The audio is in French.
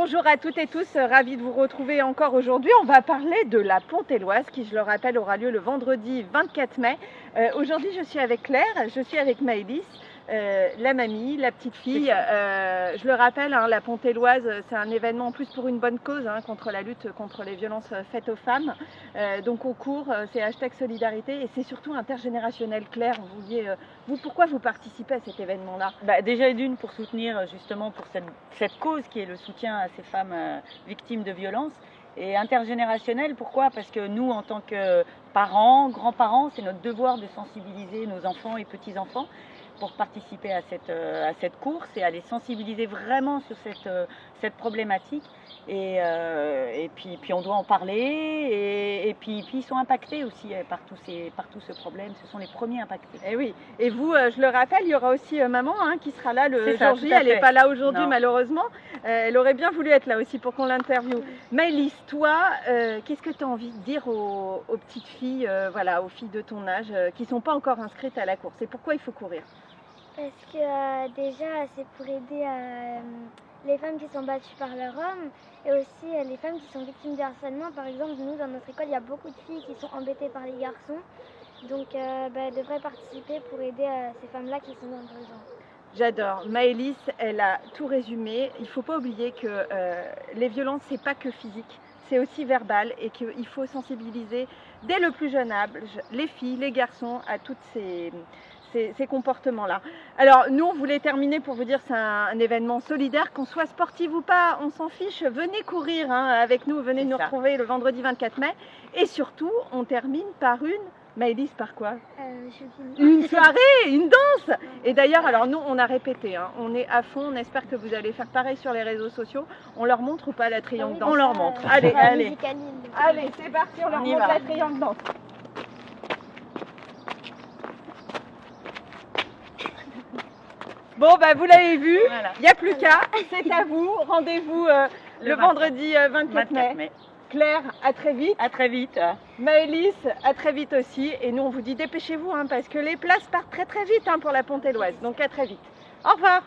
Bonjour à toutes et tous, ravi de vous retrouver encore aujourd'hui. On va parler de la Pontelloise qui, je le rappelle, aura lieu le vendredi 24 mai. Aujourd'hui, je suis avec Claire, je suis avec Maëlys, la mamie, la petite fille. Je le rappelle, hein, la Pontelloise, c'est un événement en plus pour une bonne cause, hein, contre la lutte contre les violences faites aux femmes. Donc au cours, c'est hashtag solidarité et c'est surtout intergénérationnel. Claire, pourquoi vous participez à cet événement-là? Déjà d'une, pour soutenir justement pour cette cause qui est le soutien à ces femmes victimes de violences. Et intergénérationnel, pourquoi? Parce que nous, en tant que parents, grands-parents, c'est notre devoir de sensibiliser nos enfants et petits-enfants pour participer à cette course et à les sensibiliser vraiment sur cette problématique. Et puis on doit en parler et puis ils sont impactés aussi par tout ce problème. Ce sont les premiers impactés. Et oui. Et vous, je le rappelle, il y aura aussi maman qui sera là le jour J. Elle n'est pas là aujourd'hui malheureusement. Elle aurait bien voulu être là aussi pour qu'on l'interviewe. Maëlys, toi, qu'est-ce que tu as envie de dire aux petites filles, aux filles de ton âge qui ne sont pas encore inscrites à la course? Et pourquoi il faut courir? Parce que déjà, c'est pour aider les femmes qui sont battues par leur homme et aussi les femmes qui sont victimes de harcèlement. Par exemple, nous, dans notre école, il y a beaucoup de filles qui sont embêtées par les garçons. Donc, elles devraient participer pour aider ces femmes-là qui sont dans le besoin. J'adore. Maëlys, elle a tout résumé. Il ne faut pas oublier que les violences, ce n'est pas que physique, c'est aussi verbal et qu'il faut sensibiliser dès le plus jeune âge les filles, les garçons à toutes ces comportements-là. Alors nous, on voulait terminer pour vous dire c'est un événement solidaire, qu'on soit sportif ou pas, on s'en fiche, venez courir avec nous, venez nous retrouver le vendredi 24 mai. Et surtout, on termine par Maëlys, par quoi? Une soirée, une danse. Et d'ailleurs, alors nous, on a répété, on est à fond, on espère que vous allez faire pareil sur les réseaux sociaux. On leur montre ou pas la triangle danse? On leur montre. Allez, c'est parti, on leur montre la triangle danse. Bon, vous l'avez vu, il n'y a plus qu'à, c'est à vous. Rendez-vous le vendredi 24 mai. Claire, à très vite. À très vite. Maëlys, à très vite aussi. Et nous, on vous dit dépêchez-vous, parce que les places partent très très vite pour la Pontelloise. Donc à très vite. Au revoir.